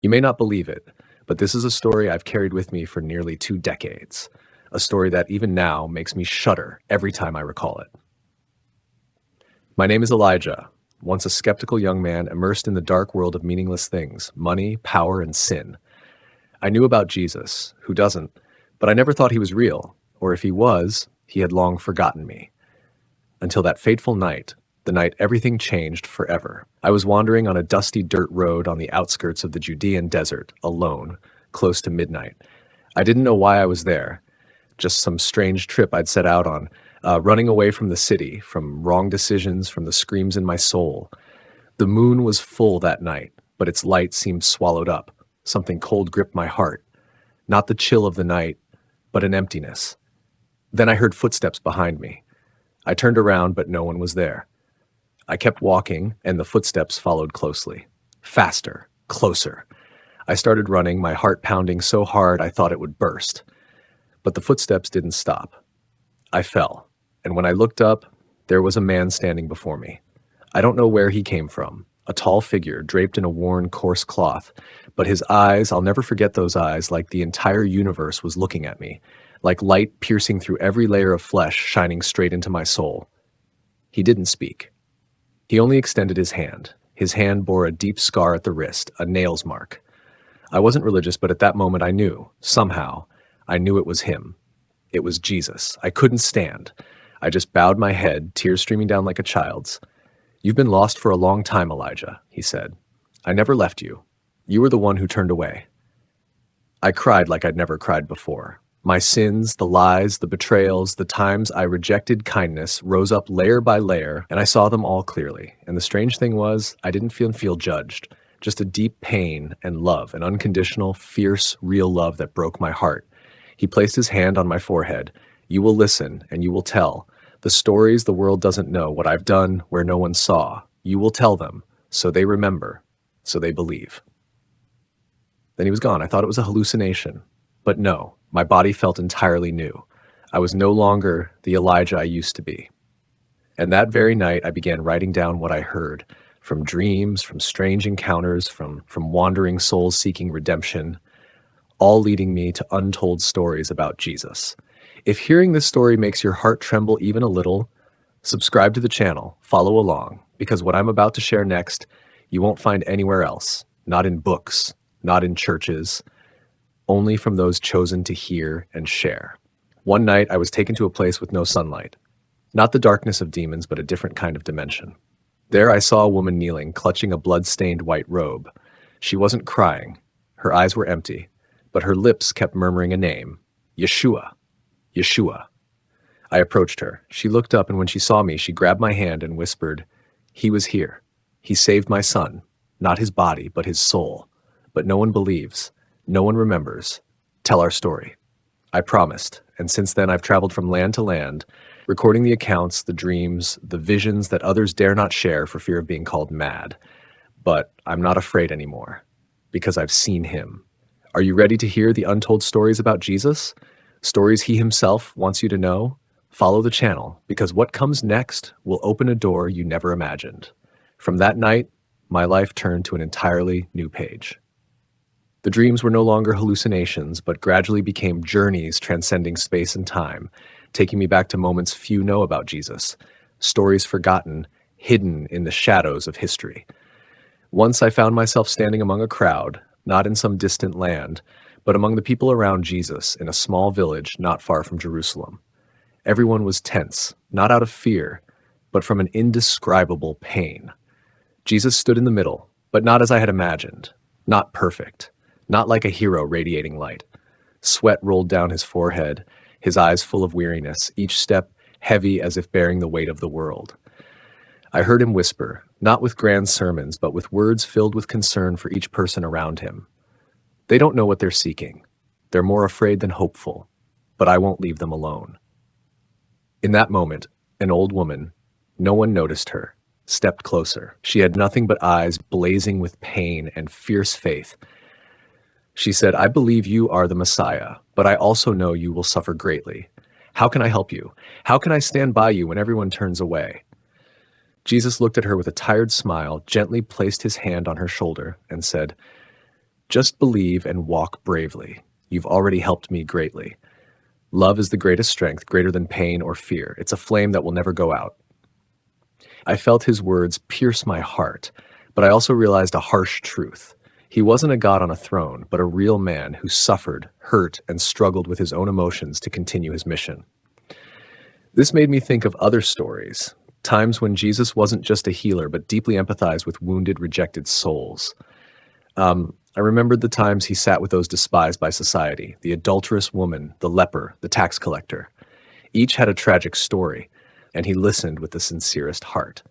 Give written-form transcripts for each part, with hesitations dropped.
You may not believe it, but this is a story I've carried with me for nearly 2 decades. A story that even now makes me shudder every time I recall it. My name is Elijah, once a skeptical young man immersed in the dark world of meaningless things, money, power, and sin. I knew about Jesus, who doesn't, but I never thought he was real, or if he was, he had long forgotten me. Until that fateful night, the night everything changed forever. I was wandering on a dusty dirt road on the outskirts of the Judean desert, alone, close to midnight. I didn't know why I was there, just some strange trip I'd set out on, running away from the city, from wrong decisions, from the screams in my soul. The moon was full that night, but its light seemed swallowed up. Something cold gripped my heart. Not the chill of the night, but an emptiness. Then I heard footsteps behind me. I turned around, but no one was there. I kept walking, and the footsteps followed closely. Faster, closer. I started running, my heart pounding so hard I thought it would burst. But the footsteps didn't stop. I fell, and when I looked up, there was a man standing before me. I don't know where he came from, a tall figure draped in a worn, coarse cloth, but his eyes, I'll never forget those eyes, like the entire universe was looking at me, like light piercing through every layer of flesh, shining straight into my soul. He didn't speak. He only extended his hand. His hand bore a deep scar at the wrist, a nail's mark. I wasn't religious, but at that moment I knew, somehow, I knew it was him. It was Jesus. I couldn't stand. I just bowed my head, tears streaming down like a child's. "You've been lost for a long time, Elijah," he said. "I never left you. You were the one who turned away." I cried like I'd never cried before. My sins, the lies, the betrayals, the times I rejected kindness rose up layer by layer, and I saw them all clearly. And the strange thing was, I didn't feel judged. Just a deep pain and love, an unconditional, fierce, real love that broke my heart. He placed his hand on my forehead. "You will listen, and you will tell. The stories the world doesn't know, what I've done where no one saw. You will tell them, so they remember, so they believe." Then he was gone. I thought it was a hallucination. But no, my body felt entirely new. I was no longer the Elijah I used to be. And that very night, I began writing down what I heard, from dreams, from strange encounters, from wandering souls seeking redemption, all leading me to untold stories about Jesus. If hearing this story makes your heart tremble even a little, subscribe to the channel, follow along, because what I'm about to share next, you won't find anywhere else, not in books, not in churches, only from those chosen to hear and share. One night, I was taken to a place with no sunlight, not the darkness of demons, but a different kind of dimension. There I saw a woman kneeling, clutching a blood-stained white robe. She wasn't crying. Her eyes were empty, but her lips kept murmuring a name, Yeshua, Yeshua. I approached her. She looked up, and when she saw me, she grabbed my hand and whispered, "He was here. He saved my son, not his body, but his soul. But no one believes. No one remembers. Tell our story." I promised, and since then I've traveled from land to land, recording the accounts, the dreams, the visions that others dare not share for fear of being called mad. But I'm not afraid anymore, because I've seen him. Are you ready to hear the untold stories about Jesus? Stories he himself wants you to know? Follow the channel, because what comes next will open a door you never imagined. From that night, my life turned to an entirely new page. The dreams were no longer hallucinations, but gradually became journeys transcending space and time, taking me back to moments few know about Jesus, stories forgotten, hidden in the shadows of history. Once I found myself standing among a crowd, not in some distant land, but among the people around Jesus in a small village not far from Jerusalem. Everyone was tense, not out of fear, but from an indescribable pain. Jesus stood in the middle, but not as I had imagined, not perfect, not like a hero radiating light. Sweat rolled down his forehead, his eyes full of weariness, each step heavy as if bearing the weight of the world. I heard him whisper, not with grand sermons, but with words filled with concern for each person around him. They don't know what they're seeking. They're more afraid than hopeful, but I won't leave them alone. In that moment, an old woman, no one noticed her, stepped closer. She had nothing but eyes blazing with pain and fierce faith. She said, "I believe you are the Messiah, but I also know you will suffer greatly. How can I help you? How can I stand by you when everyone turns away?" Jesus looked at her with a tired smile, gently placed his hand on her shoulder, and said, Just believe and walk bravely. You've already helped me greatly. Love is the greatest strength, greater than pain or fear. It's a flame that will never go out. I felt his words pierce my heart, but I also realized a harsh truth. He wasn't a god on a throne, but a real man who suffered, hurt, and struggled with his own emotions to continue his mission. This made me think of other stories, times when Jesus wasn't just a healer, but deeply empathized with wounded, rejected souls. I remembered the times he sat with those despised by society, the adulterous woman, the leper, the tax collector. Each had a tragic story, and he listened with the sincerest heart.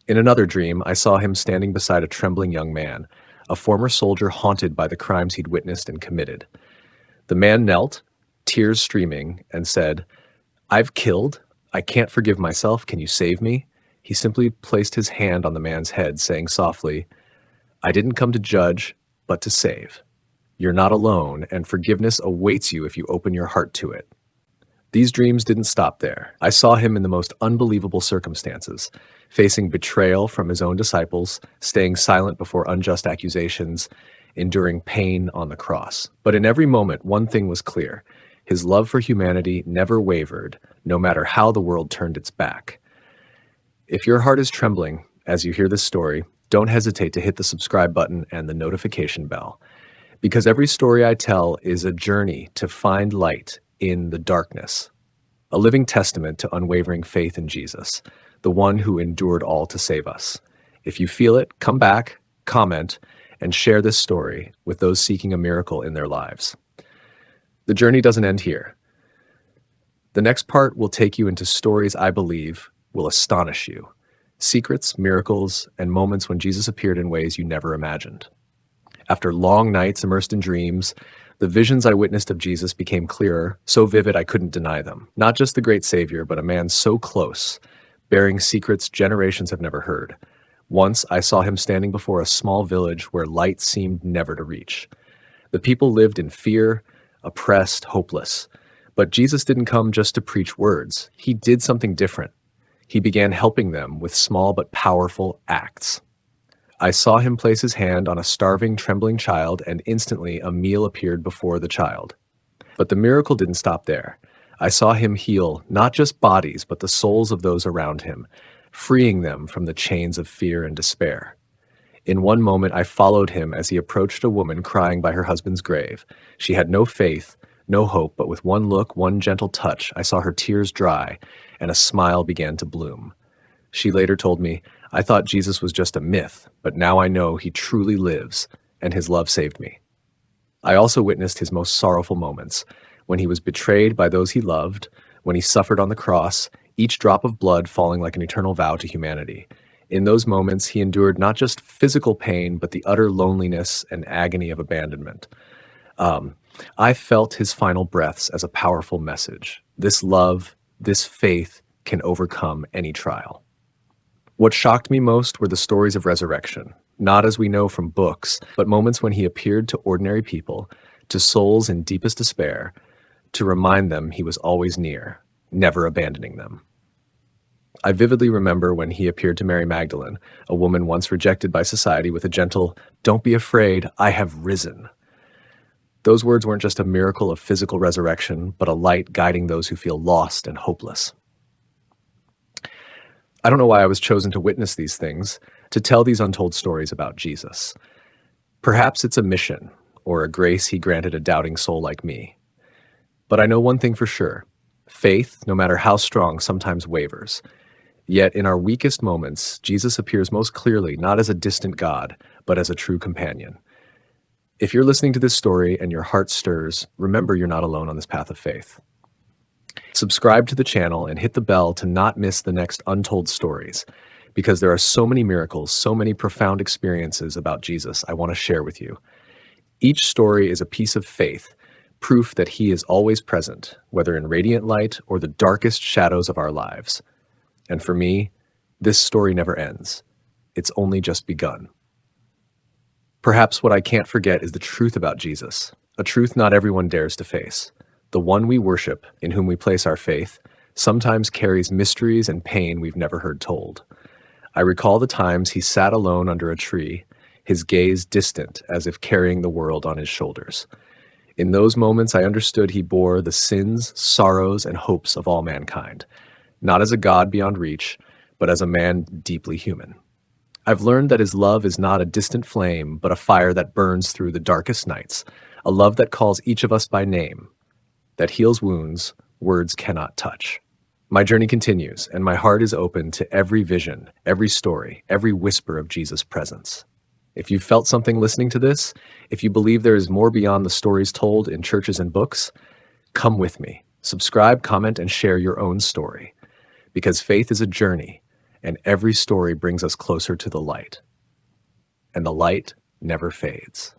In another dream, I saw him standing beside a trembling young man, a former soldier haunted by the crimes he'd witnessed and committed. The man knelt, tears streaming, and said, "I've killed. I can't forgive myself. Can you save me?" He simply placed his hand on the man's head, saying softly, "I didn't come to judge, but to save. You're not alone, and forgiveness awaits you if you open your heart to it." These dreams didn't stop there. I saw him in the most unbelievable circumstances, facing betrayal from his own disciples, staying silent before unjust accusations, enduring pain on the cross. But in every moment, one thing was clear. His love for humanity never wavered, no matter how the world turned its back. If your heart is trembling as you hear this story, don't hesitate to hit the subscribe button and the notification bell, because every story I tell is a journey to find light in the darkness, a living testament to unwavering faith in Jesus, the one who endured all to save us. If you feel it, come back, comment, and share this story with those seeking a miracle in their lives. The journey doesn't end here. The next part will take you into stories I believe will astonish you. Secrets, miracles, and moments when Jesus appeared in ways you never imagined. After long nights immersed in dreams, the visions I witnessed of Jesus became clearer, so vivid I couldn't deny them. Not just the great Savior, but a man so close, bearing secrets generations have never heard. Once I saw him standing before a small village where light seemed never to reach. The people lived in fear, oppressed, hopeless. But Jesus didn't come just to preach words. He did something different. He began helping them with small but powerful acts. I saw him place his hand on a starving, trembling child, and instantly a meal appeared before the child. But the miracle didn't stop there. I saw him heal not just bodies, but the souls of those around him, freeing them from the chains of fear and despair. In one moment, I followed him as he approached a woman crying by her husband's grave. She had no faith, no hope, but with one look, one gentle touch, I saw her tears dry, and a smile began to bloom. She later told me, "I thought Jesus was just a myth, but now I know he truly lives, and his love saved me." I also witnessed his most sorrowful moments, when he was betrayed by those he loved, when he suffered on the cross, each drop of blood falling like an eternal vow to humanity. In those moments, he endured not just physical pain, but the utter loneliness and agony of abandonment. I felt his final breaths as a powerful message. This love, this faith can overcome any trial. What shocked me most were the stories of resurrection, not as we know from books, but moments when he appeared to ordinary people, to souls in deepest despair, to remind them he was always near, never abandoning them. I vividly remember when he appeared to Mary Magdalene, a woman once rejected by society, with a gentle, "Don't be afraid, I have risen." Those words weren't just a miracle of physical resurrection, but a light guiding those who feel lost and hopeless. I don't know why I was chosen to witness these things, to tell these untold stories about Jesus. Perhaps it's a mission, or a grace he granted a doubting soul like me. But I know one thing for sure. Faith, no matter how strong, sometimes wavers. Yet in our weakest moments, Jesus appears most clearly not as a distant God, but as a true companion. If you're listening to this story and your heart stirs, remember you're not alone on this path of faith. Subscribe to the channel and hit the bell to not miss the next untold stories, because there are so many miracles, so many profound experiences about Jesus I want to share with you. Each story is a piece of faith, proof that he is always present, whether in radiant light or the darkest shadows of our lives. And for me, this story never ends. It's only just begun. Perhaps what I can't forget is the truth about Jesus, a truth not everyone dares to face. The one we worship, in whom we place our faith, sometimes carries mysteries and pain we've never heard told. I recall the times he sat alone under a tree, his gaze distant as if carrying the world on his shoulders. In those moments, I understood he bore the sins, sorrows, and hopes of all mankind, not as a God beyond reach, but as a man deeply human. I've learned that his love is not a distant flame, but a fire that burns through the darkest nights, a love that calls each of us by name, that heals wounds words cannot touch. My journey continues, and my heart is open to every vision, every story, every whisper of Jesus' presence. If you felt something listening to this, if you believe there is more beyond the stories told in churches and books, come with me. Subscribe, comment, and share your own story. Because faith is a journey, and every story brings us closer to the light. And the light never fades.